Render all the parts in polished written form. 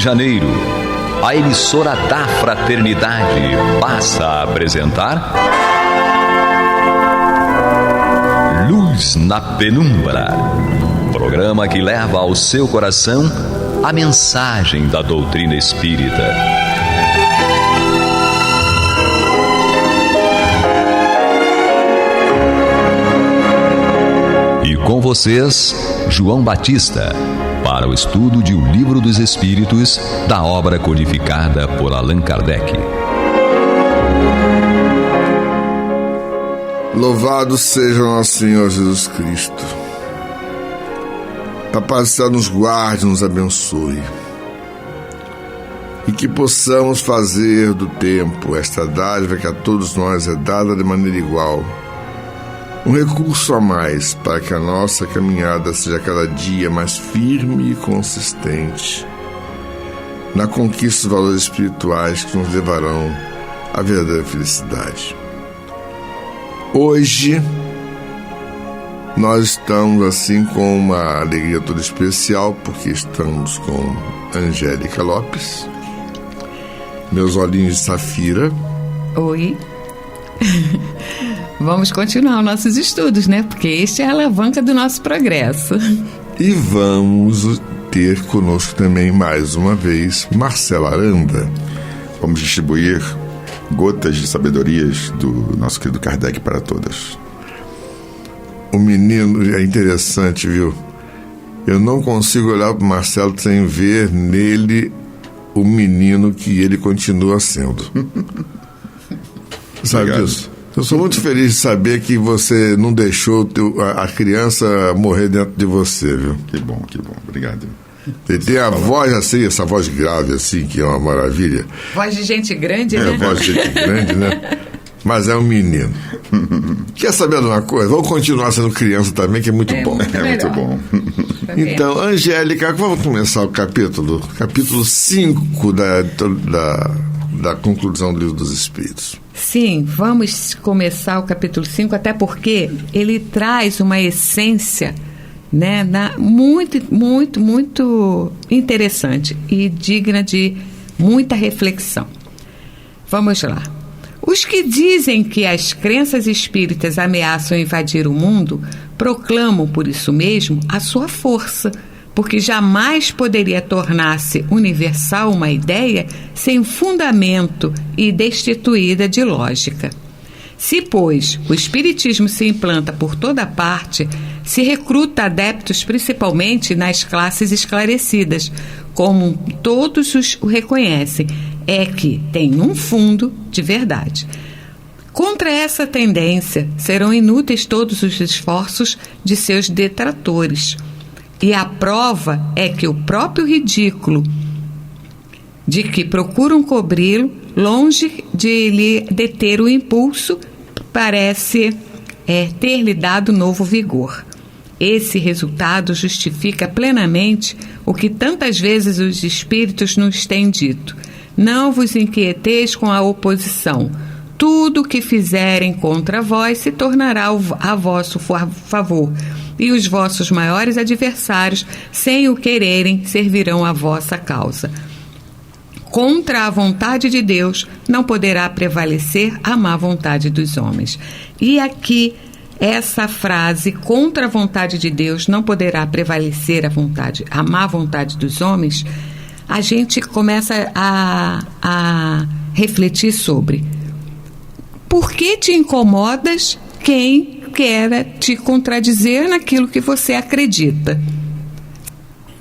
Janeiro, a emissora da Fraternidade passa a apresentar Luz na Penumbra, programa que leva ao seu coração a mensagem da doutrina espírita. E com vocês, João Batista, para o estudo de O Livro dos Espíritos, da obra codificada por Allan Kardec. Louvado seja nosso Senhor Jesus Cristo. A paz do céu nos guarde, nos abençoe. E que possamos fazer do tempo esta dádiva que a todos nós é dada de maneira igual, um recurso a mais para que a nossa caminhada seja cada dia mais firme e consistente na conquista dos valores espirituais que nos levarão à verdadeira felicidade. Hoje nós estamos assim com uma alegria toda especial, porque estamos com Angélica Lopes, meus olhinhos de safira. Oi. Vamos continuar os nossos estudos, né? Porque este é a alavanca do nosso progresso. E vamos ter conosco também, mais uma vez, Marcelo Aranda. Vamos distribuir gotas de sabedorias do nosso querido Kardec para todas. O menino é interessante, viu? Eu não consigo olhar para o Marcelo sem ver nele o menino que ele continua sendo. Sabe disso? Eu sou muito feliz de saber que você não deixou a criança morrer dentro de você, viu? Que bom, obrigado. Ele tem a voz assim, essa voz grave assim, que é uma maravilha. Voz de gente grande, né? Voz de gente grande, né? Mas é um menino. Quer saber de uma coisa? Vamos continuar sendo criança também, que é muito bom. É muito bom. Então, Angélica, vamos começar o capítulo 5 da conclusão do Livro dos Espíritos. Sim, vamos começar o capítulo 5, até porque ele traz uma essência, né, muito interessante e digna de muita reflexão. Vamos lá. Os que dizem que as crenças espíritas ameaçam invadir o mundo proclamam, por isso mesmo, a sua força, porque jamais poderia tornar-se universal uma ideia sem fundamento e destituída de lógica. Se, pois, o espiritismo se implanta por toda parte, se recruta adeptos principalmente nas classes esclarecidas, como todos o reconhecem, é que tem um fundo de verdade. Contra essa tendência serão inúteis todos os esforços de seus detratores. E a prova é que o próprio ridículo de que procuram cobri-lo, longe de lhe deter o impulso, parece ter-lhe dado novo vigor. Esse resultado justifica plenamente o que tantas vezes os espíritos nos têm dito: não vos inquieteis com a oposição. Tudo o que fizerem contra vós se tornará a vosso favor, e os vossos maiores adversários, sem o quererem, servirão a vossa causa. Contra a vontade de Deus não poderá prevalecer a má vontade dos homens. E aqui, essa frase, contra a vontade de Deus não poderá prevalecer a má vontade dos homens, a gente começa a refletir sobre: por que te incomodas quem quer te contradizer naquilo que você acredita?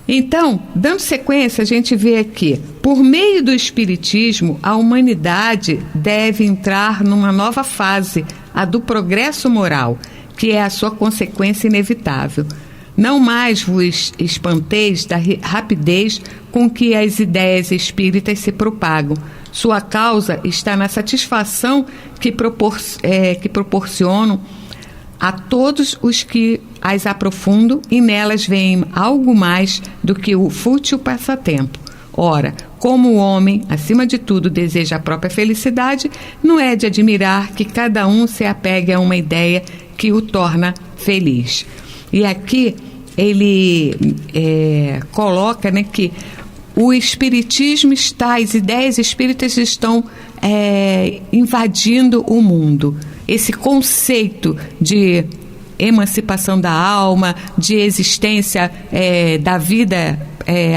Então, dando sequência, a gente vê aqui: por meio do Espiritismo, a humanidade deve entrar numa nova fase, a do progresso moral, que é a sua consequência inevitável. Não mais vos espanteis da rapidez com que as ideias espíritas se propagam. Sua causa está na satisfação que proporcionam a todos os que as aprofundam, e nelas veem algo mais do que o fútil passatempo. Ora, como o homem, acima de tudo, deseja a própria felicidade, não é de admirar que cada um se apegue a uma ideia que o torna feliz. E aqui ele coloca, né, que o espiritismo está, as ideias espíritas estão invadindo o mundo. Esse conceito de emancipação da alma, de existência da vida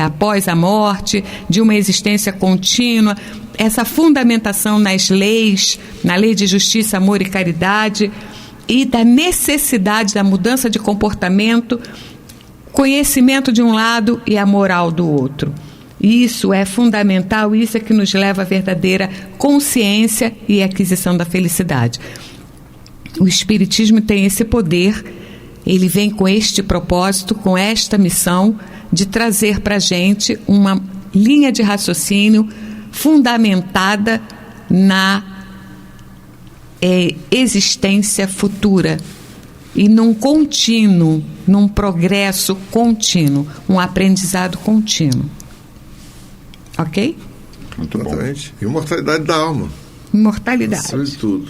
após a morte, de uma existência contínua, essa fundamentação nas leis, na lei de justiça, amor e caridade, e da necessidade da mudança de comportamento, conhecimento de um lado e a moral do outro. Isso é fundamental, isso é que nos leva à verdadeira consciência e aquisição da felicidade. O Espiritismo tem esse poder, ele vem com este propósito, com esta missão de trazer para a gente uma linha de raciocínio fundamentada na existência futura e num contínuo, num progresso contínuo, um aprendizado contínuo. Ok? Muito bom. Exatamente. Imortalidade da alma. Imortalidade. Sobre tudo.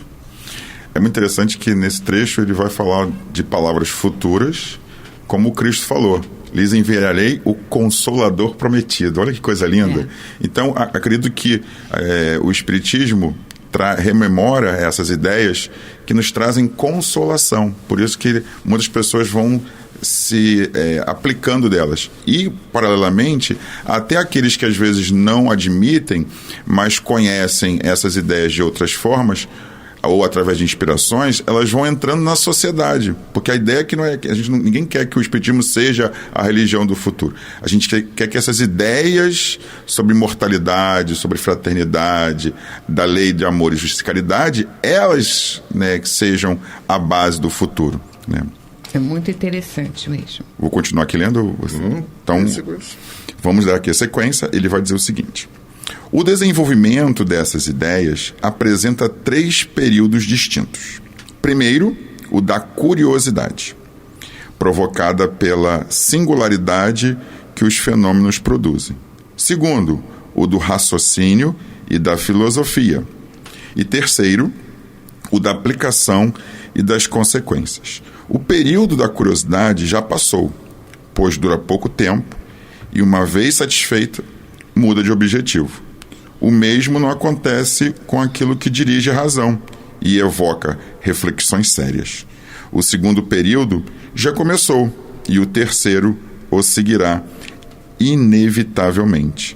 É muito interessante que nesse trecho ele vai falar de palavras futuras, como o Cristo falou. Lhes enviarei o Consolador prometido. Olha que coisa linda. Então, acredito que o Espiritismo rememora essas ideias que nos trazem consolação. Por isso que muitas pessoas vão se aplicando delas. E, paralelamente, até aqueles que às vezes não admitem, mas conhecem essas ideias de outras formas, ou através de inspirações, elas vão entrando na sociedade. Porque a ideia é que ninguém quer que o Espiritismo seja a religião do futuro. A gente quer que essas ideias sobre imortalidade, sobre fraternidade, da lei de amor e justiça e caridade, elas, que sejam a base do futuro. Né? É muito interessante mesmo. Vou continuar aqui lendo. Então, vamos dar aqui a sequência. Ele vai dizer o seguinte: o desenvolvimento dessas ideias apresenta 3 períodos distintos. Primeiro, o da curiosidade, provocada pela singularidade que os fenômenos produzem. Segundo, o do raciocínio e da filosofia. E terceiro, o da aplicação e das consequências. O período da curiosidade já passou, pois dura pouco tempo e, uma vez satisfeita, muda de objetivo. O mesmo não acontece com aquilo que dirige a razão e evoca reflexões sérias. O segundo período já começou e o terceiro o seguirá inevitavelmente.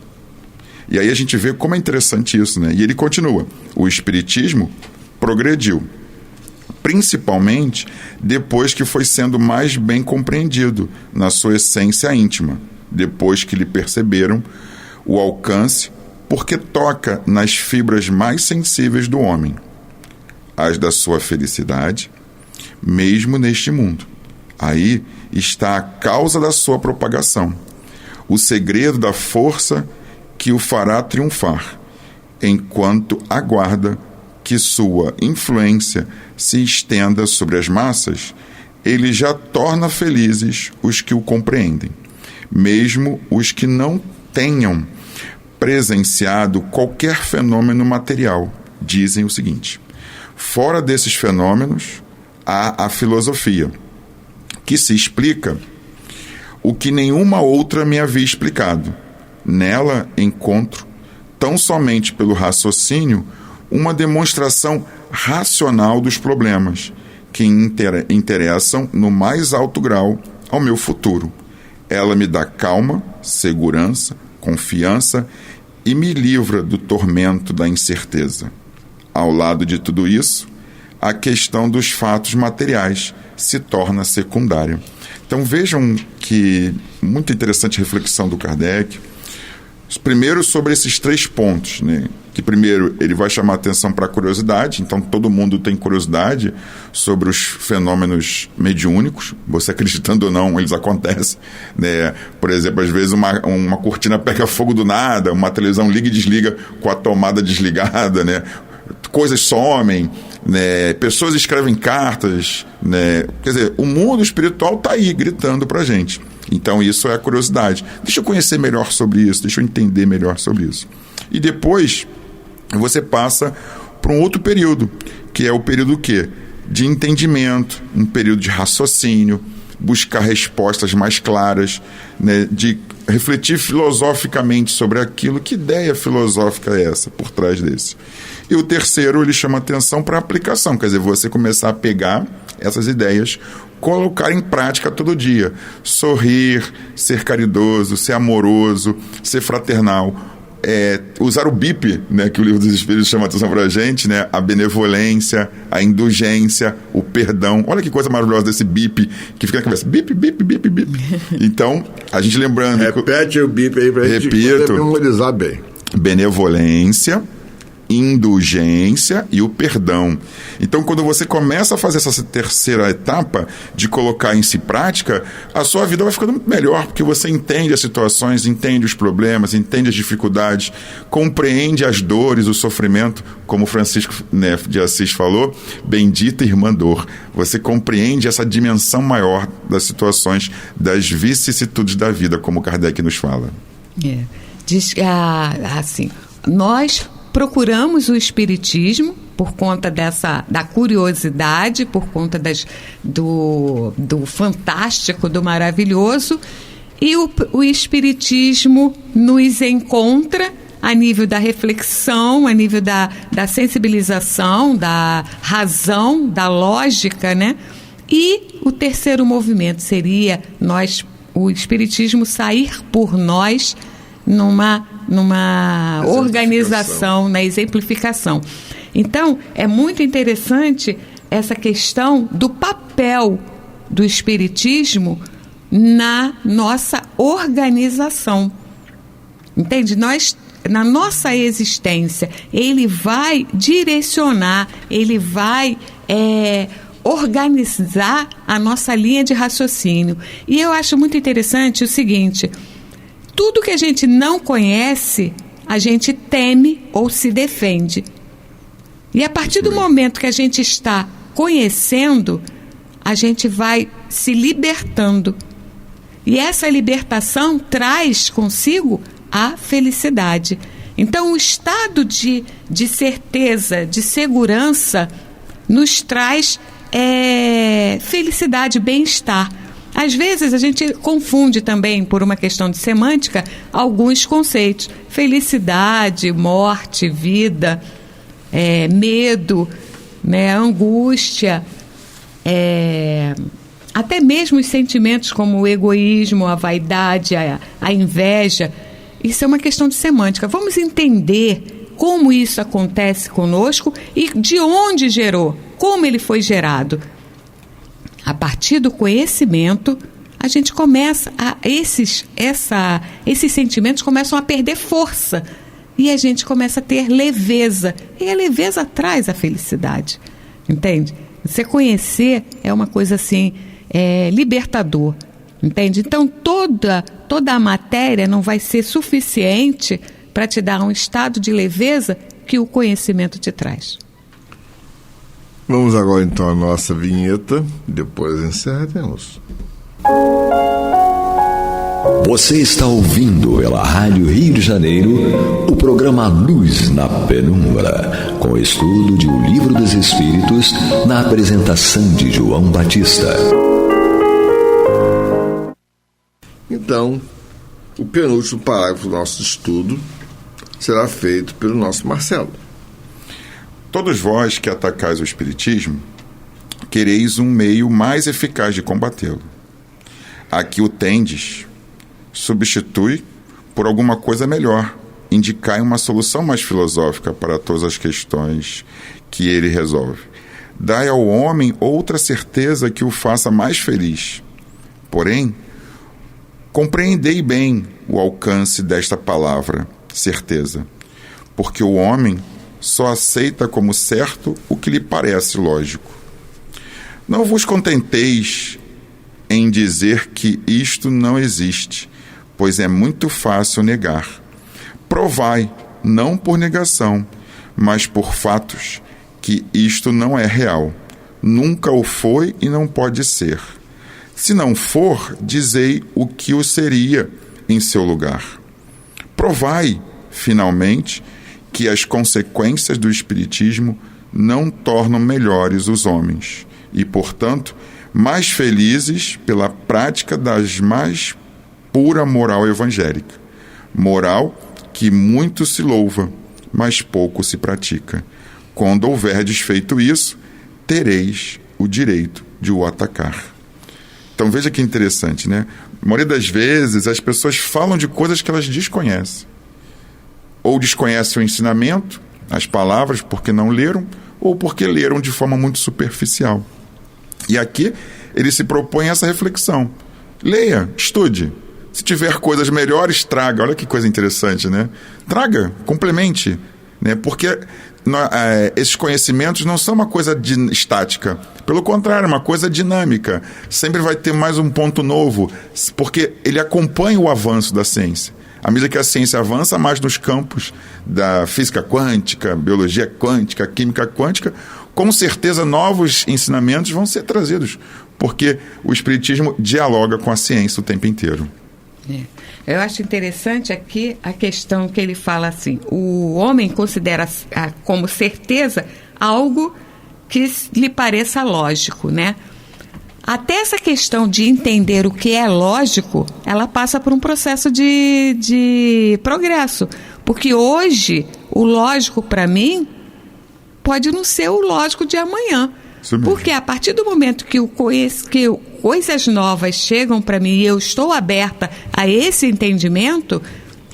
E aí a gente vê como é interessante isso, né? E ele continua: o Espiritismo progrediu, principalmente depois que foi sendo mais bem compreendido na sua essência íntima, depois que lhe perceberam o alcance, porque toca nas fibras mais sensíveis do homem, as da sua felicidade, mesmo neste mundo. Aí está a causa da sua propagação, o segredo da força que o fará triunfar, enquanto aguarda que sua influência se estenda sobre as massas. Ele já torna felizes os que o compreendem, mesmo os que não tenham presenciado qualquer fenômeno material. Dizem o seguinte: fora desses fenômenos há a filosofia, que se explica o que nenhuma outra me havia explicado. Nela encontro, tão somente pelo raciocínio, uma demonstração racional dos problemas que interessam no mais alto grau ao meu futuro. Ela me dá calma, segurança, confiança e me livra do tormento da incerteza. Ao lado de tudo isso, a questão dos fatos materiais se torna secundária. Então vejam que muito interessante a reflexão do Kardec. Primeiro, sobre esses 3 pontos, né? Que primeiro ele vai chamar a atenção para a curiosidade. Então todo mundo tem curiosidade sobre os fenômenos mediúnicos, você acreditando ou não, eles acontecem, né? Por exemplo, às vezes uma cortina pega fogo do nada, uma televisão liga e desliga com a tomada desligada, né? Coisas somem, né? Pessoas escrevem cartas, né? Quer dizer, o mundo espiritual está aí gritando para a gente. Então isso é a curiosidade. Deixa eu conhecer melhor sobre isso, deixa eu entender melhor sobre isso. E depois você passa para um outro período, que é o período quê? De entendimento, um período de raciocínio, buscar respostas mais claras, né? De refletir filosoficamente sobre aquilo. Que ideia filosófica é essa por trás desse? E o terceiro, ele chama atenção para a aplicação, quer dizer, você começar a pegar essas ideias, colocar em prática todo dia. Sorrir, ser caridoso, ser amoroso, ser fraternal. Usar o BIP, né, que o Livro dos Espíritos chama atenção para a gente, né, a benevolência, a indulgência, o perdão. Olha que coisa maravilhosa desse BIP que fica na cabeça. BIP, BIP, BIP, BIP. Então, a gente lembrando... Repete o BIP aí para a gente memorizar bem. Benevolência, indulgência e o perdão. Então, quando você começa a fazer essa terceira etapa de colocar em si prática, a sua vida vai ficando muito melhor, porque você entende as situações, entende os problemas, entende as dificuldades, compreende as dores, o sofrimento, como Francisco, né, de Assis falou, bendita irmã dor. Você compreende essa dimensão maior das situações, das vicissitudes da vida, como Kardec nos fala. Diz que, assim, nós procuramos o Espiritismo por conta da curiosidade, por conta do fantástico, do maravilhoso, e o Espiritismo nos encontra a nível da reflexão, a nível da sensibilização, da razão, da lógica, né? E o terceiro movimento seria o Espiritismo sair por nós numa organização, na exemplificação. Então, é muito interessante essa questão do papel do Espiritismo na nossa organização. Entende? Na nossa existência, ele vai direcionar, ele vai organizar a nossa linha de raciocínio. E eu acho muito interessante o seguinte: tudo que a gente não conhece, a gente teme ou se defende. E a partir do momento que a gente está conhecendo, a gente vai se libertando. E essa libertação traz consigo a felicidade. Então, o estado de certeza, de segurança, nos traz felicidade, bem-estar. Às vezes a gente confunde também, por uma questão de semântica, alguns conceitos. Felicidade, morte, vida, medo, né, angústia, até mesmo os sentimentos como o egoísmo, a vaidade, a inveja. Isso é uma questão de semântica. Vamos entender como isso acontece conosco e de onde gerou, como ele foi gerado. A partir do conhecimento, a gente começa esses sentimentos começam a perder força e a gente começa a ter leveza. E a leveza traz a felicidade, entende? Você conhecer é uma coisa assim, libertador, entende? Então toda a matéria não vai ser suficiente para te dar um estado de leveza que o conhecimento te traz. Vamos agora então à nossa vinheta, depois encerraremos. Você está ouvindo pela Rádio Rio de Janeiro o programa Luz na Penumbra, com estudo de O Livro dos Espíritos, na apresentação de João Batista. Então, o penúltimo parágrafo do nosso estudo será feito pelo nosso Marcelo. Todos vós que atacais o Espiritismo, quereis um meio mais eficaz de combatê-lo. Aqui o tendes, substitui por alguma coisa melhor, indicai uma solução mais filosófica para todas as questões que ele resolve. Dai ao homem outra certeza que o faça mais feliz. Porém, compreendei bem o alcance desta palavra, certeza, porque o homem só aceita como certo o que lhe parece lógico. Não vos contenteis em dizer que isto não existe, pois é muito fácil negar. Provai, não por negação, mas por fatos, que isto não é real. Nunca o foi e não pode ser. Se não for, dizei o que o seria em seu lugar. Provai, finalmente, que as consequências do Espiritismo não tornam melhores os homens e, portanto, mais felizes pela prática das mais pura moral evangélica. Moral que muito se louva, mas pouco se pratica. Quando houverdes feito isso, tereis o direito de o atacar. Então veja que interessante, né? A maioria das vezes as pessoas falam de coisas que elas desconhecem. Ou desconhecem o ensinamento, as palavras, porque não leram, ou porque leram de forma muito superficial. E aqui ele se propõe essa reflexão. Leia, estude. Se tiver coisas melhores, traga. Olha que coisa interessante, né? Traga, complemente, né? Porque esses conhecimentos não são uma coisa estática. Pelo contrário, é uma coisa dinâmica. Sempre vai ter mais um ponto novo, porque ele acompanha o avanço da ciência. À medida que a ciência avança mais nos campos da física quântica, biologia quântica, química quântica, com certeza novos ensinamentos vão ser trazidos, porque o Espiritismo dialoga com a ciência o tempo inteiro. Eu acho interessante aqui a questão que ele fala assim: o homem considera como certeza algo que lhe pareça lógico, né? Até essa questão de entender o que é lógico, ela passa por um processo de progresso. Porque hoje, o lógico para mim pode não ser o lógico de amanhã. Porque a partir do momento que coisas novas chegam para mim e eu estou aberta a esse entendimento,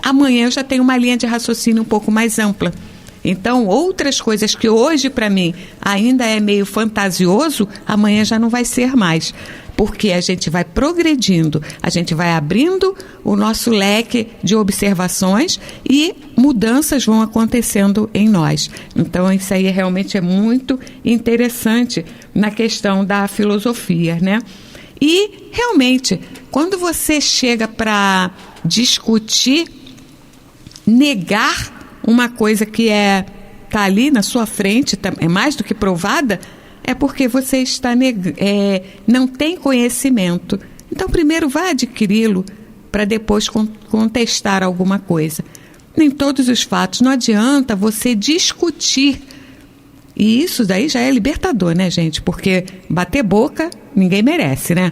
amanhã eu já tenho uma linha de raciocínio um pouco mais ampla. Então, outras coisas que hoje para mim ainda é meio fantasioso, amanhã já não vai ser mais. Porque a gente vai progredindo, a gente vai abrindo o nosso leque de observações e mudanças vão acontecendo em nós. Então, isso aí realmente é muito interessante na questão da filosofia, né? E, realmente, quando você chega para discutir, negar uma coisa que está ali na sua frente, é mais do que provada, é porque você não tem conhecimento. Então, primeiro vá adquiri-lo para depois contestar alguma coisa. Nem todos os fatos, não adianta você discutir. E isso daí já é libertador, né, gente? Porque bater boca, ninguém merece, né?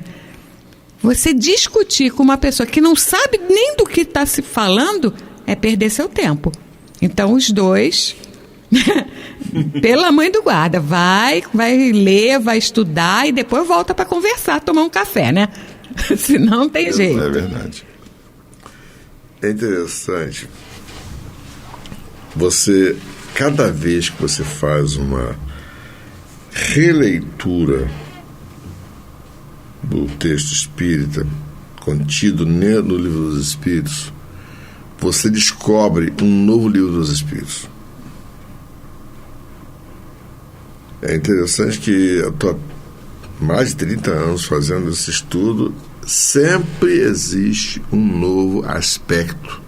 Você discutir com uma pessoa que não sabe nem do que está se falando é perder seu tempo. Então, os dois, pela mãe do guarda, vai ler, vai estudar e depois volta para conversar, tomar um café, né? Senão não tem jeito. É verdade. É interessante. Cada vez que você faz uma releitura do texto espírita contido no Livro dos Espíritos, você descobre um novo Livro dos Espíritos. É interessante que eu estou há mais de 30 anos fazendo esse estudo, sempre existe um novo aspecto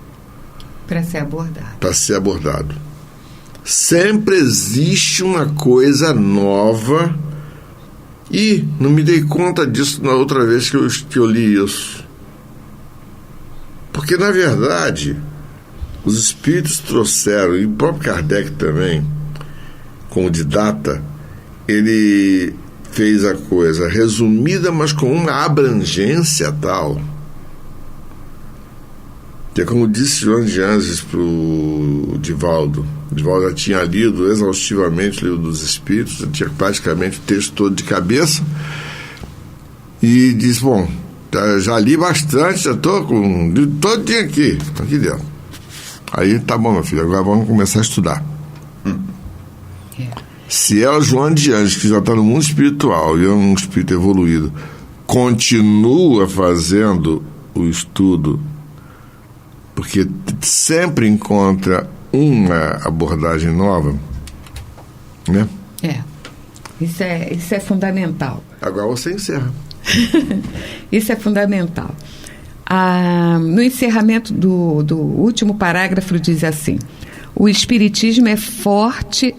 para ser abordado. Sempre existe uma coisa nova e não me dei conta disso na outra vez que eu li isso. Porque, na verdade, os espíritos trouxeram, e o próprio Kardec também, como didata, ele fez a coisa resumida, mas com uma abrangência tal, que é como disse João de Anjos para o Divaldo. O Divaldo já tinha lido exaustivamente o Livro dos Espíritos, já tinha praticamente o texto todo de cabeça, e disse: bom, já li bastante, já estou com todo dia aqui dentro. Aí, tá bom, meu filho, agora vamos começar a estudar. Se ela, João de Anjos, que já está no mundo espiritual e é um espírito evoluído, continua fazendo o estudo, porque sempre encontra uma abordagem nova, né? Isso é fundamental. Agora você encerra. Isso é fundamental. No encerramento do último parágrafo diz assim: o Espiritismo é forte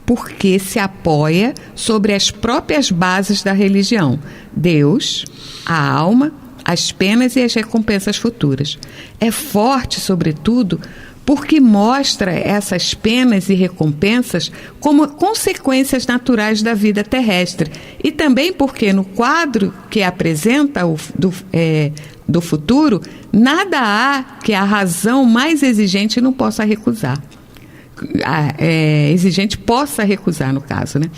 porque se apoia sobre as próprias bases da religião: Deus, a alma, as penas e as recompensas futuras. É forte, sobretudo, porque mostra essas penas e recompensas como consequências naturais da vida terrestre, e também porque no quadro que apresenta do futuro, nada há que a razão mais exigente não possa recusar. Exigente possa recusar, no caso, né?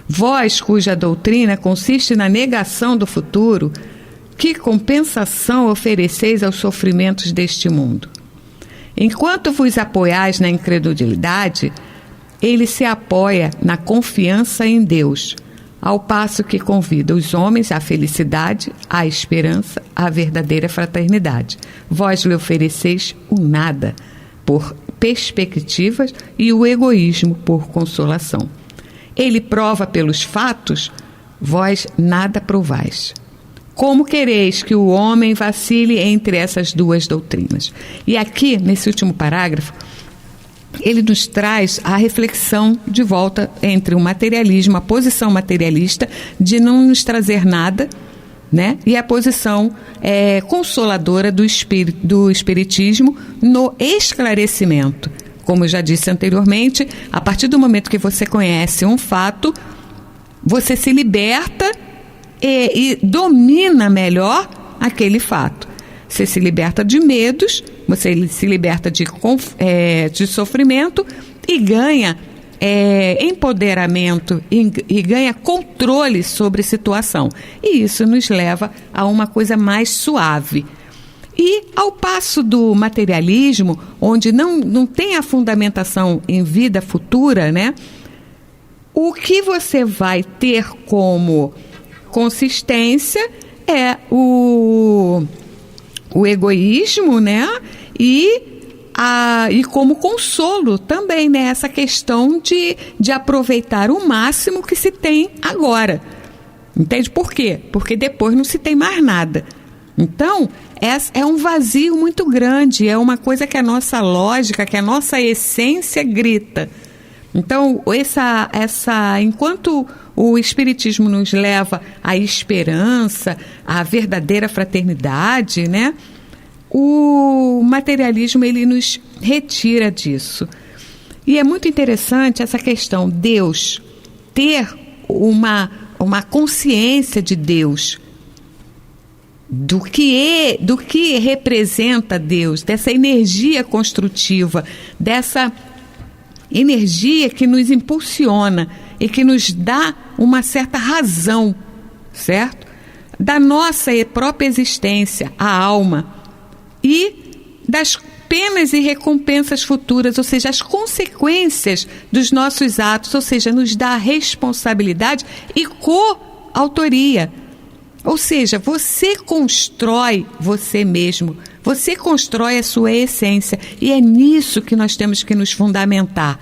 Vós, cuja doutrina consiste na negação do futuro, que compensação ofereceis aos sofrimentos deste mundo? Enquanto vos apoiais na incredulidade, ele se apoia na confiança em Deus, ao passo que convida os homens à felicidade, à esperança, à verdadeira fraternidade. Vós lhe ofereceis o nada por perspectivas e o egoísmo por consolação. Ele prova pelos fatos, vós nada provais. Como quereis que o homem vacile entre essas duas doutrinas? E aqui, nesse último parágrafo, ele nos traz a reflexão de volta entre o materialismo, a posição materialista de não nos trazer nada, né? E a posição consoladora do espiritismo no esclarecimento. Como eu já disse anteriormente, a partir do momento que você conhece um fato, você se liberta e domina melhor aquele fato. Você se liberta de medos, você se liberta de sofrimento e ganha empoderamento e ganha controle sobre a situação. E isso nos leva a uma coisa mais suave. E ao passo do materialismo, onde não tem a fundamentação em vida futura, né? O que você vai ter como consistência é o egoísmo, né? E como consolo também, né? Essa questão de aproveitar o máximo que se tem agora. Entende por quê? Porque depois não se tem mais nada. Então, é um vazio muito grande, é uma coisa que a nossa lógica, que a nossa essência grita. Então, enquanto o Espiritismo nos leva à esperança, à verdadeira fraternidade, né? O materialismo, ele nos retira disso. E é muito interessante essa questão, Deus, ter uma consciência de Deus, do que representa Deus, dessa energia construtiva, dessa energia que nos impulsiona e que nos dá uma certa razão, certo? Da nossa própria existência, a alma, e das penas e recompensas futuras, ou seja, as consequências dos nossos atos, ou seja, nos dá responsabilidade e coautoria. Ou seja, você constrói você mesmo, você constrói a sua essência, e é nisso que nós temos que nos fundamentar.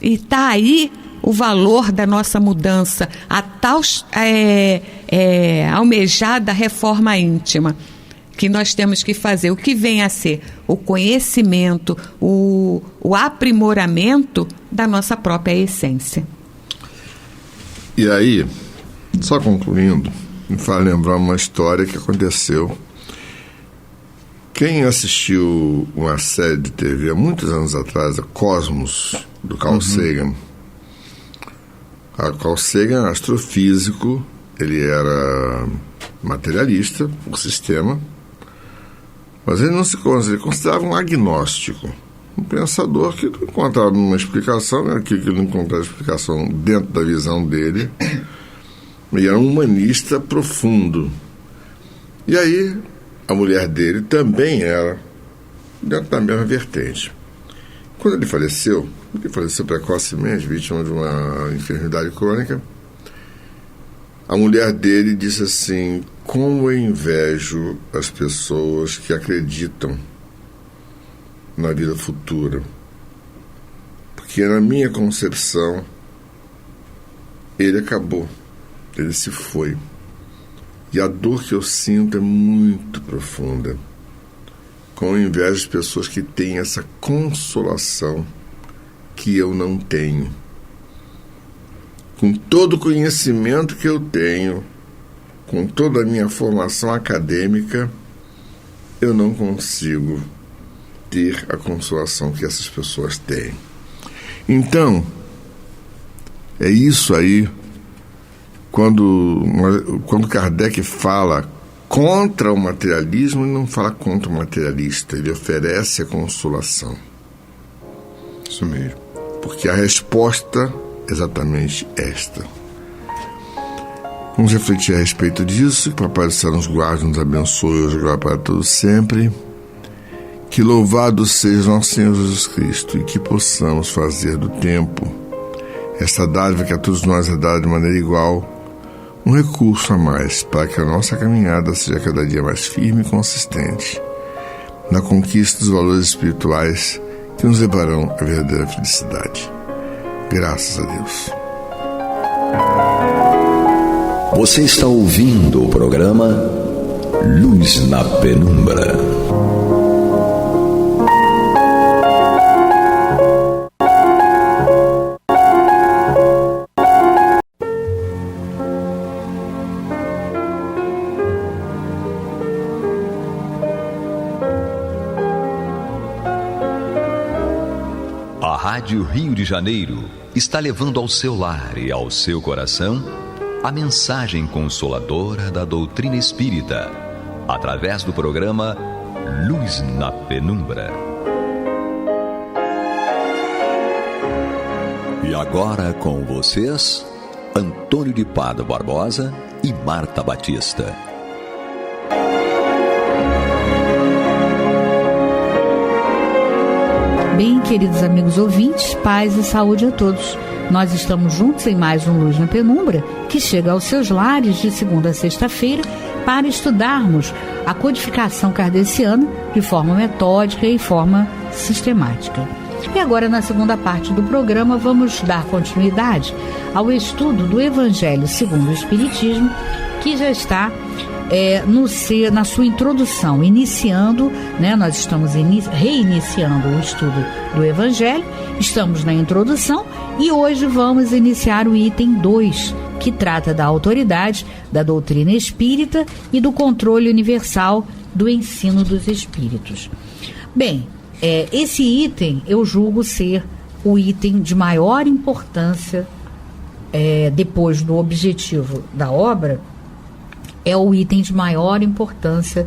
E está aí o valor da nossa mudança, a tal almejada reforma íntima que nós temos que fazer, o que vem a ser o conhecimento, o aprimoramento da nossa própria essência. E aí, só concluindo, me faz lembrar uma história que aconteceu. Quem assistiu uma série de TV há muitos anos atrás, a Cosmos, do Carl Sagan. Carl Sagan, astrofísico, ele era materialista, por sistema, mas ele não se considerava um agnóstico, um pensador que não encontrava uma explicação, né, que ele não encontrava explicação dentro da visão dele. E era um humanista profundo. E aí, a mulher dele também era dentro da mesma vertente. Quando ele faleceu precocemente, vítima de uma enfermidade crônica, a mulher dele disse assim: como eu invejo as pessoas que acreditam na vida futura. Porque na minha concepção, ele acabou. Ele se foi. E a dor que eu sinto é muito profunda. Com inveja das pessoas que têm essa consolação que eu não tenho. Com todo o conhecimento que eu tenho, com toda a minha formação acadêmica, eu não consigo ter a consolação que essas pessoas têm. Então, é isso aí, quando Kardec fala contra o materialismo, ele não fala contra o materialista, ele oferece a consolação. Isso mesmo. Porque a resposta é exatamente esta. Vamos refletir a respeito disso. Que o Papai do Céu nos guarde, nos abençoe, hoje agora para todos sempre. Que louvado seja nosso Senhor Jesus Cristo e que possamos fazer do tempo esta dádiva que a todos nós é dada de maneira igual, um recurso a mais para que a nossa caminhada seja cada dia mais firme e consistente na conquista dos valores espirituais que nos levarão à verdadeira felicidade. Graças a Deus. Você está ouvindo o programa Luz na Penumbra. A Rádio Rio de Janeiro está levando ao seu lar e ao seu coração a mensagem consoladora da doutrina espírita, através do programa Luz na Penumbra. E agora com vocês, Antônio de Pádua Barbosa e Marta Batista. Bem, queridos amigos ouvintes, paz e saúde a todos. Nós estamos juntos em mais um Luz na Penumbra, que chega aos seus lares de segunda a sexta-feira para estudarmos a codificação kardeciana de forma metódica e forma sistemática. E agora, na segunda parte do programa, vamos dar continuidade ao estudo do Evangelho segundo o Espiritismo, que já está na sua introdução, iniciando, nós estamos reiniciando o estudo do Evangelho, estamos na introdução e hoje vamos iniciar o item 2, que trata da autoridade da doutrina espírita e do controle universal do ensino dos espíritos. Bem, esse item eu julgo ser o item de maior importância depois do objetivo da obra, é o item de maior importância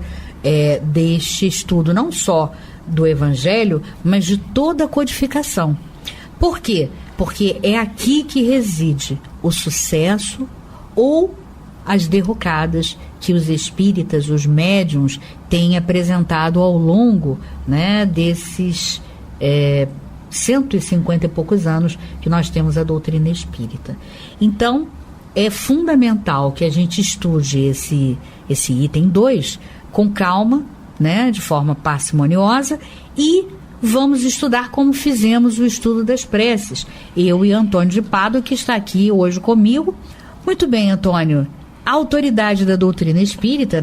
deste estudo, não só do Evangelho, mas de toda a codificação. Por quê? Porque é aqui que reside o sucesso ou as derrocadas que os espíritas, os médiuns, têm apresentado ao longo, desses 150 e poucos anos que nós temos a doutrina espírita. Então, é fundamental que a gente estude esse item 2 com calma, de forma parcimoniosa, e vamos estudar como fizemos o estudo das preces. Eu e Antônio de Pádua, que está aqui hoje comigo. Muito bem, Antônio. A autoridade da doutrina espírita,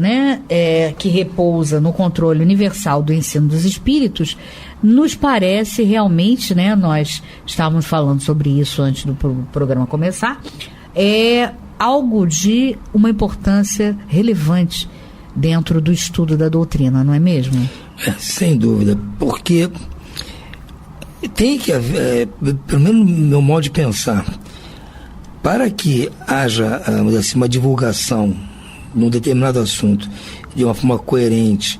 que repousa no controle universal do ensino dos espíritos, nos parece realmente, nós estávamos falando sobre isso antes do programa começar, é algo de uma importância relevante dentro do estudo da doutrina, não é mesmo? Sem dúvida, porque tem que haver, pelo menos no meu modo de pensar, para que haja, vamos dizer assim, uma divulgação num determinado assunto de uma forma coerente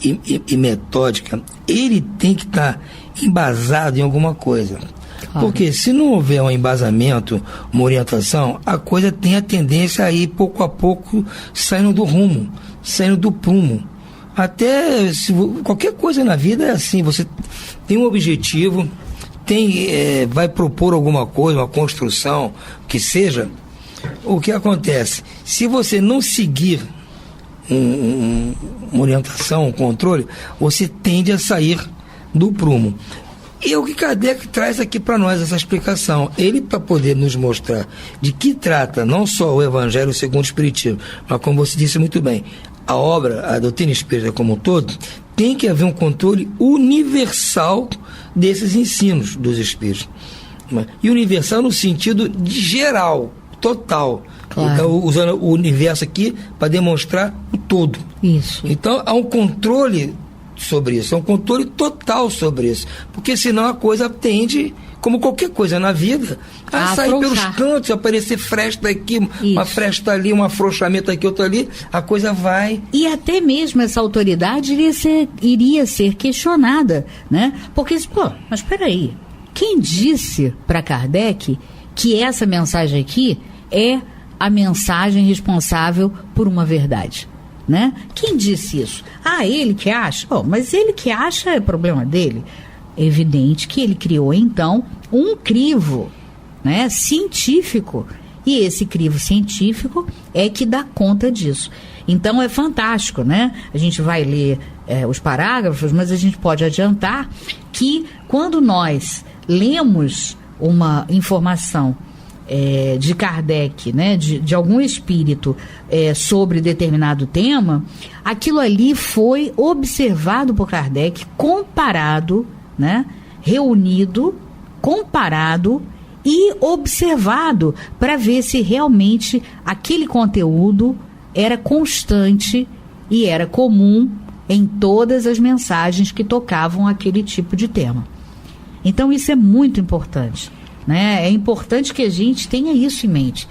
e metódica, ele tem que estar embasado em alguma coisa. Claro. Porque se não houver um embasamento, uma orientação, a coisa tem a tendência a ir pouco a pouco saindo do rumo, saindo do prumo. Até qualquer coisa na vida é assim, você tem um objetivo, vai propor alguma coisa, uma construção, que seja, o que acontece? Se você não seguir uma orientação, um controle, você tende a sair do prumo. E o que Kardec traz aqui para nós, essa explicação, ele para poder nos mostrar de que trata não só o Evangelho segundo o Espiritismo, mas como você disse muito bem, a obra, a doutrina espírita como um todo, tem que haver um controle universal desses ensinos dos espíritos. E universal no sentido de geral, total. Claro. Então, usando o universo aqui para demonstrar o todo. Isso. Então, há um controle sobre isso, é um controle total sobre isso, porque senão a coisa tende, como qualquer coisa na vida, a sair pelos cantos, aparecer fresta aqui, uma fresta ali, um afrouxamento aqui, outro ali, a coisa vai. E até mesmo essa autoridade iria ser questionada, né? Porque, mas espera aí, quem disse para Kardec que essa mensagem aqui é a mensagem responsável por uma verdade? Né? Quem disse isso? Ele que acha? Mas ele que acha é problema dele. É evidente que ele criou, então, um crivo, né, científico. E esse crivo científico é que dá conta disso. Então é fantástico, né? A gente vai ler os parágrafos, mas a gente pode adiantar que quando nós lemos uma informação de Kardec, né, de algum espírito sobre determinado tema, aquilo ali foi observado por Kardec, comparado, né, reunido, comparado e observado para ver se realmente aquele conteúdo era constante e era comum em todas as mensagens que tocavam aquele tipo de tema. Então isso é muito importante. Né? É importante que a gente tenha isso em mente,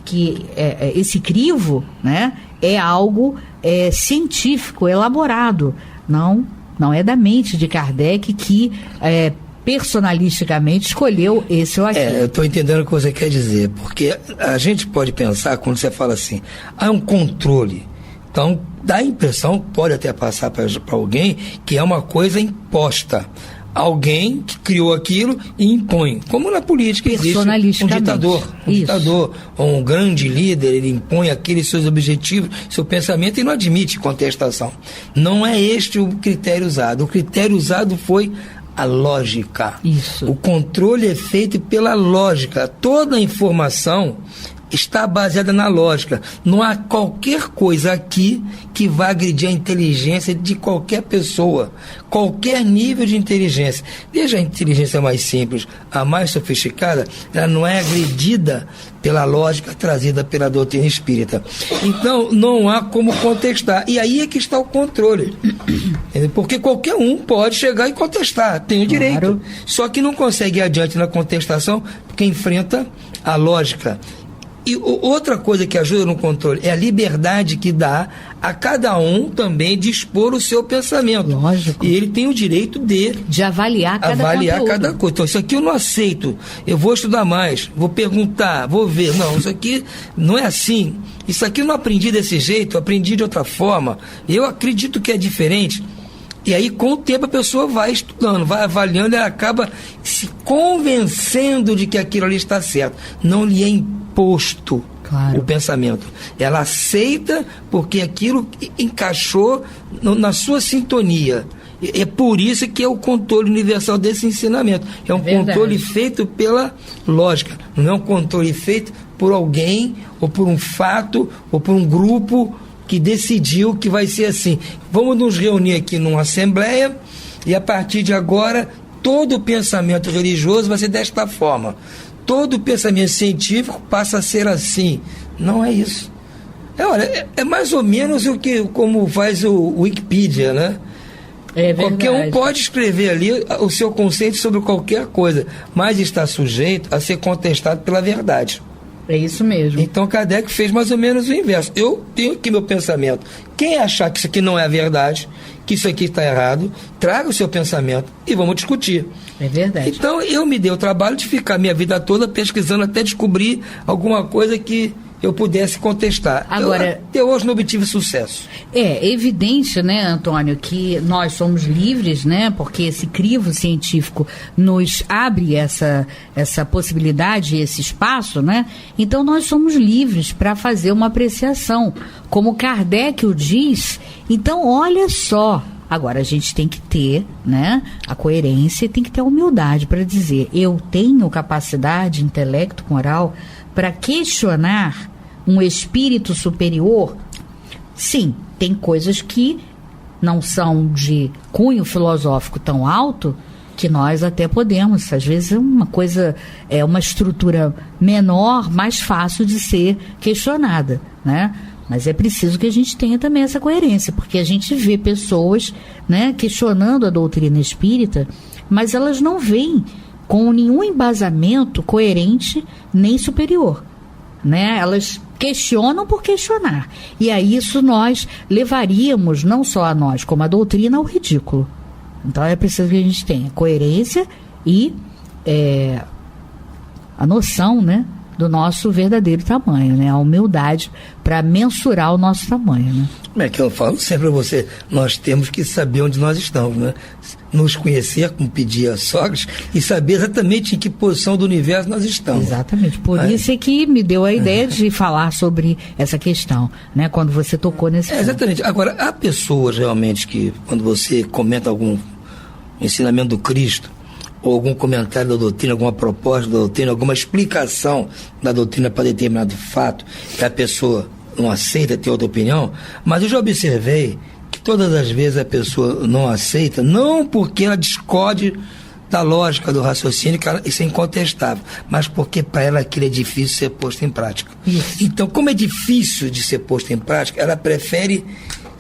que esse crivo, né, é algo científico, elaborado, não é da mente de Kardec que personalisticamente escolheu esse ou aquele. Eu estou entendendo o que você quer dizer, porque a gente pode pensar, quando você fala assim, há um controle, então dá a impressão, pode até passar para alguém, que é uma coisa imposta. Alguém que criou aquilo e impõe. Como na política existe um ditador, um grande líder, ele impõe aqueles seus objetivos, seu pensamento e não admite contestação. Não é este o critério usado. O critério usado foi a lógica. Isso. O controle é feito pela lógica. Toda a informação está baseada na lógica. Não há qualquer coisa aqui que vá agredir a inteligência de qualquer pessoa, qualquer nível de inteligência. Desde a inteligência mais simples, a mais sofisticada, ela não é agredida pela lógica trazida pela doutrina espírita. Então, não há como contestar. E aí é que está o controle. Porque qualquer um pode chegar e contestar, tem o direito. Claro. Só que não consegue ir adiante na contestação porque enfrenta a lógica. E outra coisa que ajuda no controle é a liberdade que dá a cada um também de expor o seu pensamento. Lógico. E ele tem o direito de avaliar cada coisa. Então, isso aqui eu não aceito, eu vou estudar mais, vou perguntar, vou ver. Não, isso aqui não é assim. Isso aqui eu não aprendi desse jeito, eu aprendi de outra forma. Eu acredito que é diferente. E aí, com o tempo, a pessoa vai estudando, vai avaliando, ela acaba se convencendo de que aquilo ali está certo. Não lhe é imposto o pensamento. Ela aceita porque aquilo encaixou na sua sintonia. É por isso que é o controle universal desse ensinamento. É um controle feito pela lógica. Não é um controle feito por alguém, ou por um fato, ou por um grupo que decidiu que vai ser assim. Vamos nos reunir aqui numa assembleia e a partir de agora todo o pensamento religioso vai ser desta forma. Todo o pensamento científico passa a ser assim. Não é isso. É mais ou menos como faz o Wikipedia, né? É verdade. Qualquer um pode escrever ali o seu conceito sobre qualquer coisa, mas está sujeito a ser contestado pela verdade. É isso mesmo. Então Kardec fez mais ou menos o inverso. Eu tenho aqui meu pensamento. Quem achar que isso aqui não é a verdade, que isso aqui está errado, traga o seu pensamento e vamos discutir. É verdade. Então eu me dei o trabalho de ficar minha vida toda pesquisando até descobrir alguma coisa que eu pudesse contestar. Agora, até hoje não obtive sucesso. É evidente, né, Antônio, que nós somos livres, né, porque esse crivo científico nos abre essa possibilidade, esse espaço, né, então nós somos livres para fazer uma apreciação, como Kardec o diz. Então, olha só, agora a gente tem que ter, né, a coerência e tem que ter a humildade para dizer, eu tenho capacidade, intelecto, moral, para questionar um espírito superior. Sim, tem coisas que não são de cunho filosófico tão alto que nós até podemos. Às vezes é uma coisa, uma estrutura menor, mais fácil de ser questionada, né? Mas é preciso que a gente tenha também essa coerência, porque a gente vê pessoas, né, questionando a doutrina espírita, mas elas não vêm com nenhum embasamento coerente nem superior, né? Elas questionam por questionar. E a isso nós levaríamos, não só a nós, como a doutrina, ao ridículo. Então é preciso que a gente tenha coerência e a noção, né, do nosso verdadeiro tamanho, né? A humildade para mensurar o nosso tamanho, né? É que eu falo sempre a você, nós temos que saber onde nós estamos, né? Nos conhecer, como pedia Sócrates, e saber exatamente em que posição do universo nós estamos. Exatamente, por isso é que me deu a ideia de falar sobre essa questão, né? Quando você tocou nesse ponto. Exatamente. Agora, há pessoas realmente que, quando você comenta algum ensinamento do Cristo, ou algum comentário da doutrina, alguma proposta da doutrina, alguma explicação da doutrina para determinado fato, que a pessoa não aceita ter outra opinião, mas eu já observei que todas as vezes a pessoa não aceita, não porque ela discorde da lógica do raciocínio, que isso é incontestável, mas porque para ela aquilo é difícil ser posto em prática. Isso. Então, como é difícil de ser posto em prática, ela prefere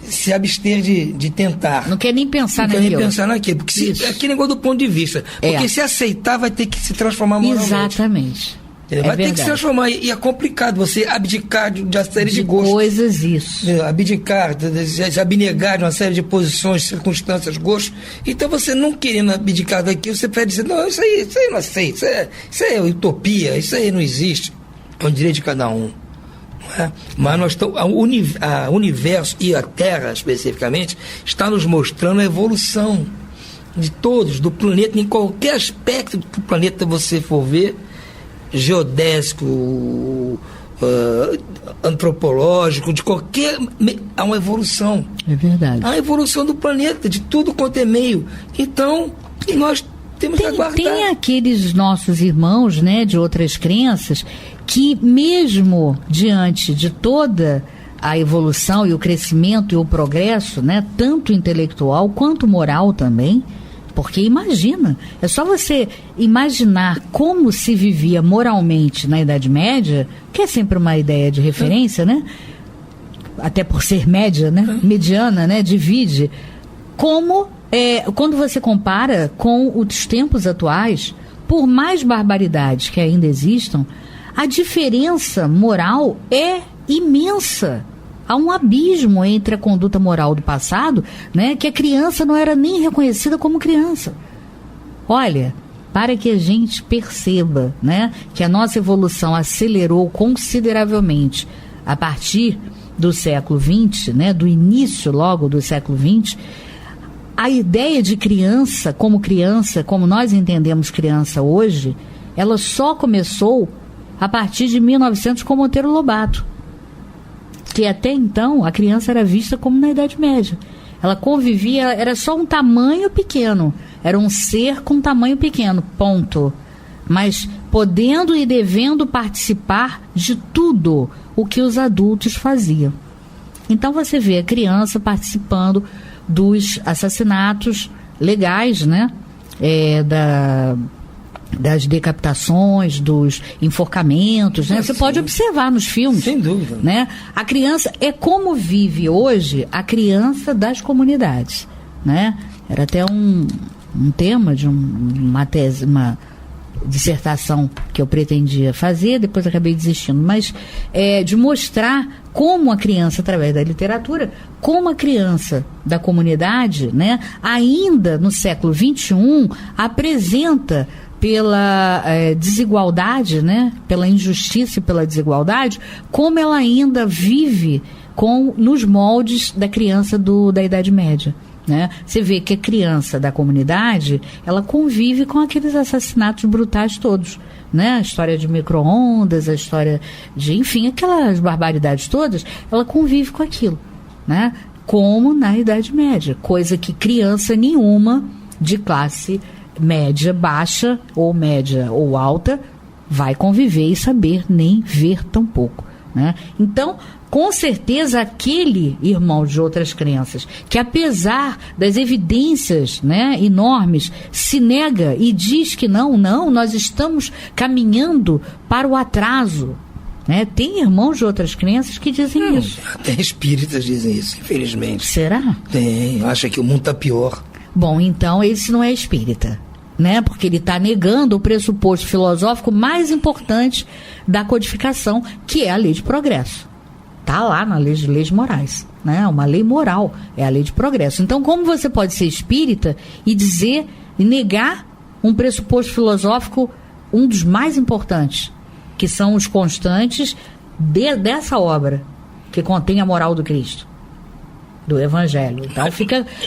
se abster de tentar. Não quer nem pensar naquilo. Não quer nem pensar naquilo. Porque é aquele negócio do ponto de vista. Porque se aceitar, vai ter que se transformar moralmente. Exatamente. Vai ter que se transformar. E é complicado você abdicar de uma série de gostos. Coisas, isso. Abdicar, de abnegar de uma série de posições, circunstâncias, gostos. Então, você não querendo abdicar daquilo, você pede dizer, não, isso aí não aceito. Isso aí é utopia, isso aí não existe. É o direito de cada um. Mas nós estamos, o universo e a Terra especificamente está nos mostrando a evolução de todos, do planeta, em qualquer aspecto do planeta você for ver, geodésico, antropológico, de qualquer, há uma evolução. É verdade. Há a evolução do planeta, de tudo quanto é meio. Então, nós temos que aguardar. Tem aqueles nossos irmãos, né, de outras crenças, que mesmo diante de toda a evolução e o crescimento e o progresso, né, tanto intelectual quanto moral também, porque imagina, é só você imaginar como se vivia moralmente na Idade Média, que é sempre uma ideia de referência, né, até por ser média, né, mediana, né, divide, como quando você compara com os tempos atuais, por mais barbaridades que ainda existam, a diferença moral é imensa. Há um abismo entre a conduta moral do passado, né, que a criança não era nem reconhecida como criança. Olha, para que a gente perceba, né, que a nossa evolução acelerou consideravelmente a partir do século XX, né, do início logo do século XX, a ideia de criança, como nós entendemos criança hoje, ela só começou a partir de 1900 com Monteiro Lobato, que até então a criança era vista como na Idade Média. Ela convivia, era só um tamanho pequeno, era um ser com tamanho pequeno, ponto. Mas podendo e devendo participar de tudo o que os adultos faziam. Então você vê a criança participando dos assassinatos legais, né? Das decapitações, dos enforcamentos, né? Você pode observar nos filmes. Sem dúvida. Né? A criança é como vive hoje a criança das comunidades, né? Era até um tema de uma tese, uma dissertação que eu pretendia fazer, depois acabei desistindo, mas de mostrar como a criança, através da literatura, como a criança da comunidade, né, ainda no século XXI, apresenta pela desigualdade, né, pela injustiça e pela desigualdade, como ela ainda vive nos moldes da criança da Idade Média. Né? Você vê que a criança da comunidade, ela convive com aqueles assassinatos brutais todos, né? A história de micro-ondas, a história de, enfim, aquelas barbaridades todas, ela convive com aquilo, né? Como na Idade Média, coisa que criança nenhuma de classe média baixa ou média ou alta vai conviver e saber nem ver tão pouco, né? Então, com certeza, aquele irmão de outras crenças, que apesar das evidências, né, enormes, se nega e diz que não, nós estamos caminhando para o atraso. Né? Tem irmãos de outras crenças que dizem isso. Até espíritas dizem isso, infelizmente. Será? Tem, acha que o mundo está pior. Bom, então esse não é espírita, né? Porque ele está negando o pressuposto filosófico mais importante da codificação, que é a lei de progresso. Está lá na lei de leis morais, né? Uma lei moral, é a lei de progresso. Então, como você pode ser espírita e dizer, e negar um pressuposto filosófico, um dos mais importantes, que são os constantes dessa obra, que contém a moral do Cristo, do Evangelho.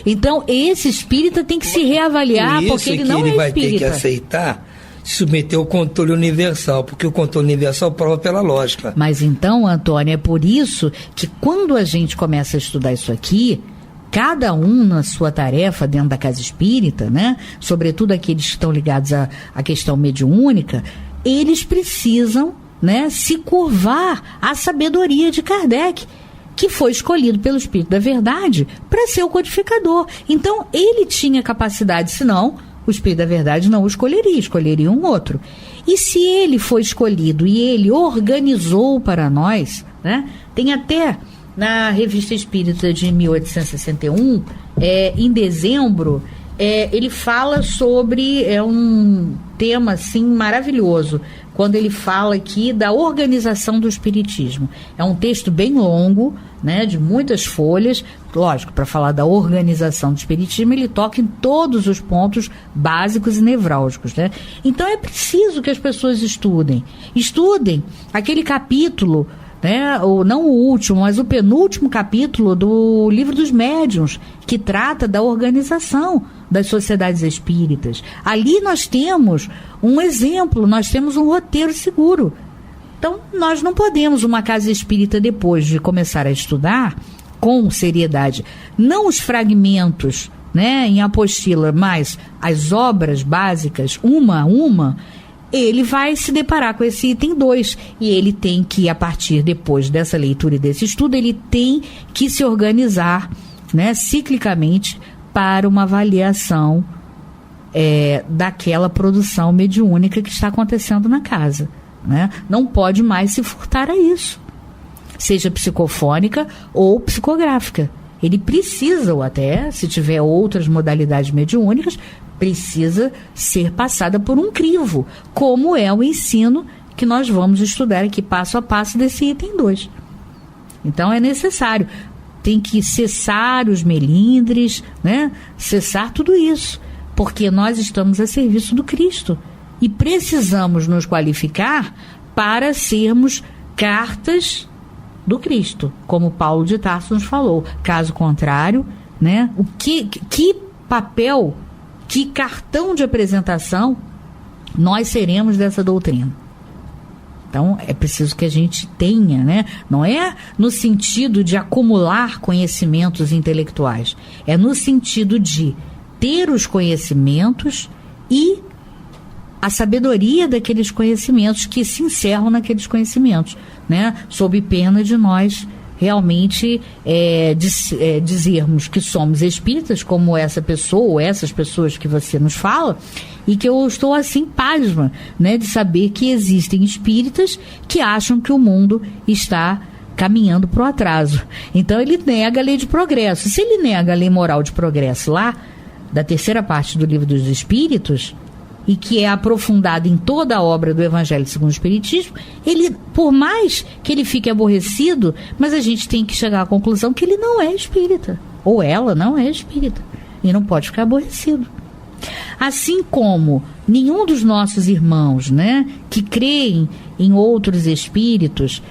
Então, esse espírita tem que se reavaliar, porque ele não é espírita. Ele vai ter que aceitar se submeter ao controle universal, porque o controle universal prova pela lógica. Mas então, Antônio, é por isso que quando a gente começa a estudar isso aqui, cada um na sua tarefa dentro da casa espírita, né? Sobretudo aqueles que estão ligados à questão mediúnica, eles precisam, né, se curvar à sabedoria de Kardec, que foi escolhido pelo Espírito da Verdade para ser o codificador. Então, ele tinha capacidade, senão o Espírito da Verdade não o escolheria um outro. E se ele foi escolhido e ele organizou para nós, né, tem até na Revista Espírita de 1861, em dezembro, ele fala sobre um tema assim maravilhoso, quando ele fala aqui da organização do espiritismo. É um texto bem longo, né, de muitas folhas. Lógico, para falar da organização do espiritismo, ele toca em todos os pontos básicos e nevrálgicos, né? Então é preciso que as pessoas estudem aquele capítulo, né, não o último, mas o penúltimo capítulo do Livro dos Médiuns, que trata da organização das sociedades espíritas. Ali nós temos um exemplo, nós temos um roteiro seguro. Então, nós não podemos, uma casa espírita, depois de começar a estudar com seriedade, não os fragmentos, né, em apostila, mas as obras básicas, uma a uma, ele vai se deparar com esse item 2, e ele tem que, a partir depois dessa leitura e desse estudo, ele tem que se organizar, né, ciclicamente para uma avaliação daquela produção mediúnica que está acontecendo na casa, né? Não pode mais se furtar a isso, seja psicofônica ou psicográfica. Ele precisa, ou até, se tiver outras modalidades mediúnicas, precisa ser passada por um crivo, como é o ensino que nós vamos estudar aqui passo a passo desse item 2. Então é necessário, tem que cessar os melindres, né? Cessar tudo isso, porque nós estamos a serviço do Cristo e precisamos nos qualificar para sermos cartas do Cristo, como Paulo de Tarso nos falou. Caso contrário, né, que papel, que cartão de apresentação nós seremos dessa doutrina? Então, é preciso que a gente tenha, né? Não é no sentido de acumular conhecimentos intelectuais, é no sentido de ter os conhecimentos e a sabedoria daqueles conhecimentos que se encerram naqueles conhecimentos, né? Sob pena de nós realmente dizermos que somos espíritas, como essa pessoa ou essas pessoas que você nos fala, e que eu estou assim pasma, né, de saber que existem espíritas que acham que o mundo está caminhando para o atraso. Então ele nega a lei de progresso. Se ele nega a lei moral de progresso lá, da terceira parte do Livro dos Espíritos, e que é aprofundado em toda a obra do Evangelho segundo o Espiritismo, ele, por mais que ele fique aborrecido, mas a gente tem que chegar à conclusão que ele não é espírita, ou ela não é espírita, e não pode ficar aborrecido. Assim como nenhum dos nossos irmãos, né, que creem em outros espíritos,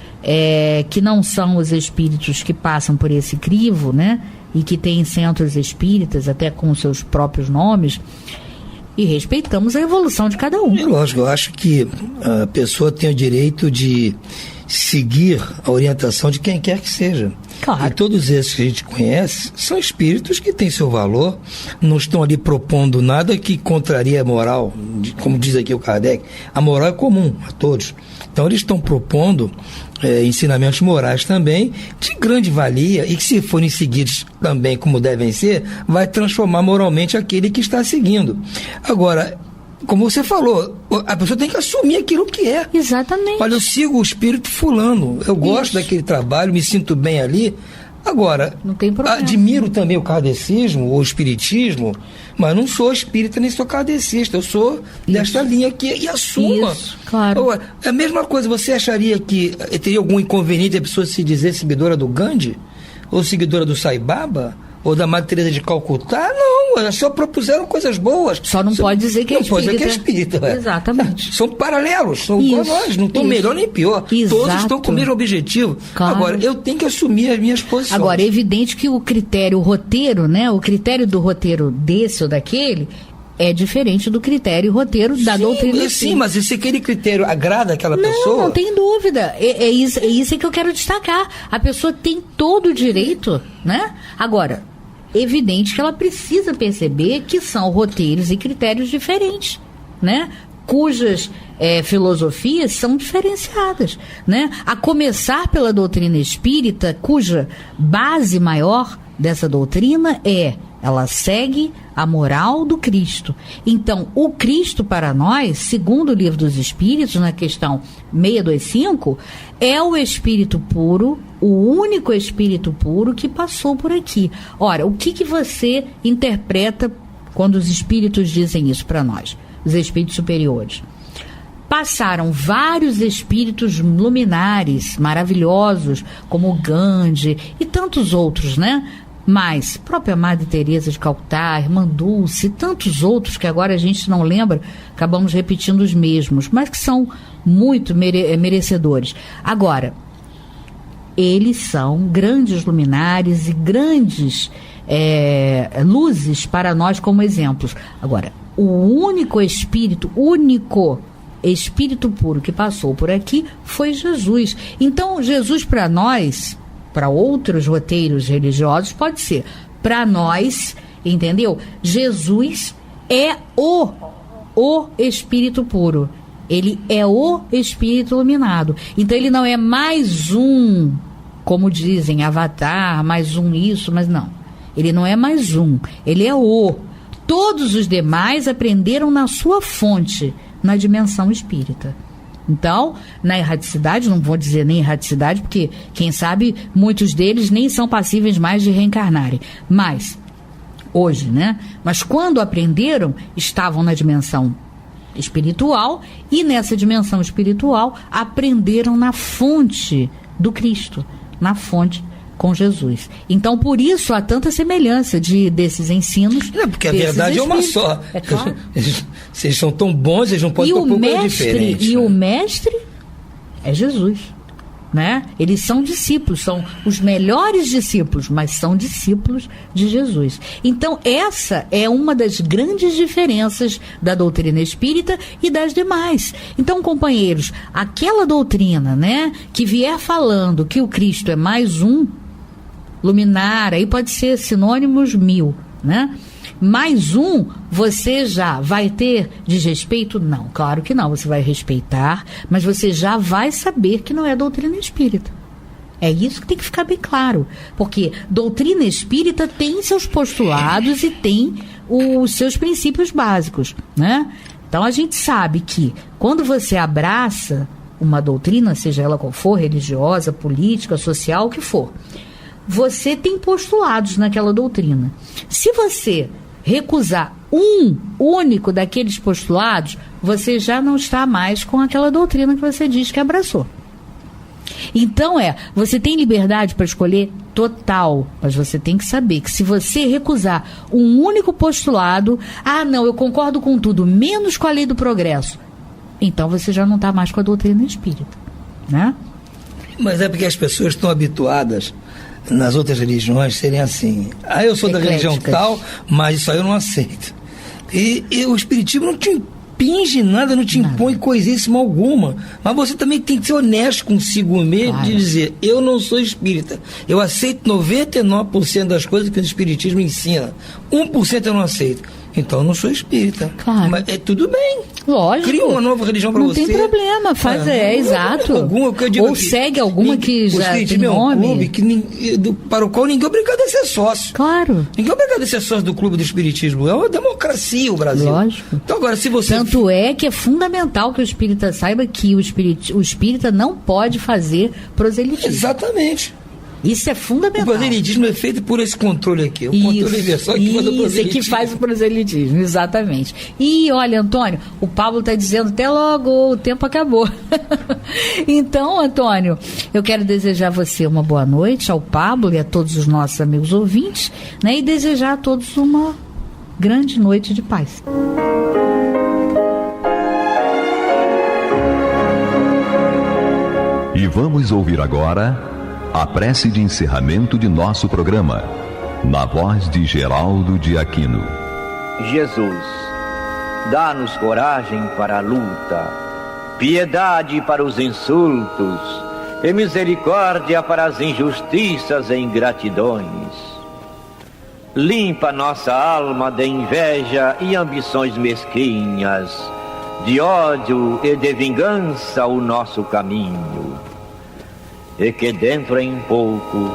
que não são os espíritos que passam por esse crivo, né, e que têm centros espíritas, até com seus próprios nomes, e respeitamos a evolução de cada um. É lógico, eu acho que a pessoa tem o direito de seguir a orientação de quem quer que seja. Claro. E todos esses que a gente conhece são espíritos que têm seu valor, não estão ali propondo nada que contraria a moral, como diz aqui o Kardec. A moral é comum a todos. Então eles estão propondo ensinamentos morais também de grande valia, e que, se forem seguidos também como devem ser, vai transformar moralmente aquele que está seguindo. Agora, como você falou, a pessoa tem que assumir aquilo que é. Exatamente. Olha, eu sigo o espírito fulano, eu gosto daquele trabalho, me sinto bem ali. Agora, não tem problema. Admiro também o kardecismo, ou o espiritismo, mas não sou espírita nem sou kardecista, eu sou desta linha aqui e assuma. Isso, claro. Agora, é a mesma coisa, você acharia que teria algum inconveniente a pessoa se dizer seguidora do Gandhi? Ou seguidora do Sai Baba? Ou da Madre Teresa de Calcutá? Não, elas só propuseram coisas boas. Só não pode dizer que é espírita. Não pode dizer que é espírita. Exatamente. São paralelos, são igual a nós, não estão melhor nem pior. Exato. Todos estão com o mesmo objetivo. Claro. Agora, eu tenho que assumir as minhas posições. Agora, é evidente que o critério roteiro, né? O critério do roteiro desse ou daquele é diferente do critério roteiro da doutrina espírita. Sim, mas se aquele critério agrada aquela pessoa... Não tem dúvida. É isso que eu quero destacar. A pessoa tem todo o direito, né? Agora, evidente que ela precisa perceber que são roteiros e critérios diferentes, né? Cujas filosofias são diferenciadas, né? A começar pela doutrina espírita, cuja base maior dessa doutrina ela segue a moral do Cristo. Então, o Cristo para nós, segundo o Livro dos Espíritos, na questão 625, é o Espírito puro, o único Espírito puro que passou por aqui. Ora, o que você interpreta quando os Espíritos dizem isso para nós? Os Espíritos superiores. Passaram vários espíritos luminares, maravilhosos, como Gandhi e tantos outros, né? Mas, própria Madre Teresa de Calcutá, Irmã Dulce, tantos outros que agora a gente não lembra, acabamos repetindo os mesmos, mas que são muito merecedores. Agora, eles são grandes luminares e grandes luzes para nós como exemplos. Agora, o único Espírito puro que passou por aqui foi Jesus. Então, Jesus para nós... Para outros roteiros religiosos pode ser. Para nós, entendeu? Jesus é o Espírito puro. Ele é o Espírito iluminado. Então ele não é mais um, como dizem, avatar, mais um isso, mas não. Ele não é mais um. Ele é o. Todos os demais aprenderam na sua fonte, na dimensão espírita. Então, na erraticidade, não vou dizer nem erraticidade, porque, quem sabe, muitos deles nem são passíveis mais de reencarnarem. Mas, hoje, né? Mas quando aprenderam, estavam na dimensão espiritual e nessa dimensão espiritual aprenderam na fonte do Cristo, na fonte com Jesus. Então, por isso, há tanta semelhança desses ensinos. Não, porque a verdade é uma só. É claro. Vocês são tão bons, eles não podem propor coisa diferente. E o mestre é Jesus, né? Eles são discípulos, são os melhores discípulos, mas são discípulos de Jesus. Então, essa é uma das grandes diferenças da doutrina espírita e das demais. Então, companheiros, aquela doutrina, né, que vier falando que o Cristo é mais um, luminar, aí pode ser sinônimos 1000, né? Mais um, você já vai ter desrespeito? Não, claro que não, você vai respeitar, mas você já vai saber que não é doutrina espírita. É isso que tem que ficar bem claro, porque doutrina espírita tem seus postulados e tem os seus princípios básicos, né? Então a gente sabe que quando você abraça uma doutrina, seja ela qual for, religiosa, política, social, o que for, você tem postulados naquela doutrina. Se você recusar um único daqueles postulados, você já não está mais com aquela doutrina que você diz que abraçou. Então você tem liberdade para escolher total, mas você tem que saber que se você recusar um único postulado, não, eu concordo com tudo, menos com a lei do progresso, então você já não está mais com a doutrina espírita, né? Mas é porque as pessoas estão habituadas nas outras religiões serem assim. Eu sou da religião tal, mas isso aí eu não aceito. E o espiritismo não te impinge nada, não te impõe coisíssima alguma. Mas você também tem que ser honesto consigo mesmo, de dizer, eu não sou espírita. Eu aceito 99% das coisas que o espiritismo ensina. 1% eu não aceito. então eu não sou espírita. Claro. Mas é tudo bem. Lógico. Cria uma nova religião para você. Não tem problema, faz, exato. Alguma, que eu digo ou aqui, segue alguma que já tem nome. Um clube para o qual ninguém é obrigado a ser sócio. Claro. Ninguém é obrigado a ser sócio do Clube do Espiritismo. É uma democracia o Brasil. Lógico. Então agora, se você... Tanto é que é fundamental que o espírita saiba que o espírita não pode fazer proselitismo. Exatamente. Isso é fundamental. O proselitismo é feito por esse controle aqui. O controle universal que faz o proselitismo. Isso, que faz o proselitismo, exatamente. E olha, Antônio, o Pablo está dizendo até logo, o tempo acabou. Então, Antônio, eu quero desejar a você uma boa noite, ao Pablo e a todos os nossos amigos ouvintes, né? E desejar a todos uma grande noite de paz. E vamos ouvir agora a prece de encerramento de nosso programa, na voz de Geraldo de Aquino. Jesus, dá-nos coragem para a luta, piedade para os insultos e misericórdia para as injustiças e ingratidões. Limpa nossa alma de inveja e ambições mesquinhas, de ódio e de vingança o nosso caminho. E que dentro em pouco,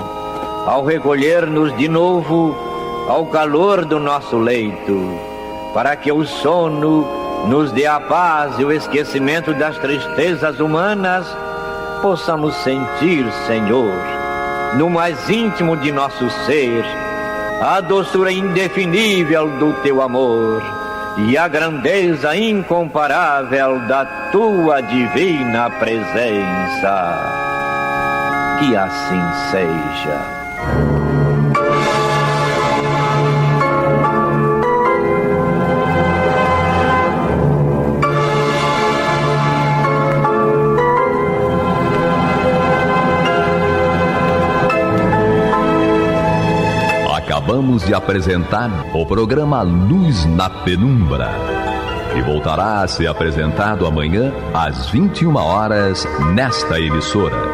ao recolher-nos de novo ao calor do nosso leito, para que o sono nos dê a paz e o esquecimento das tristezas humanas, possamos sentir, Senhor, no mais íntimo de nosso ser, a doçura indefinível do Teu amor e a grandeza incomparável da Tua divina presença. Que assim seja. Acabamos de apresentar o programa Luz na Penumbra, que voltará a ser apresentado amanhã às 21 horas nesta emissora.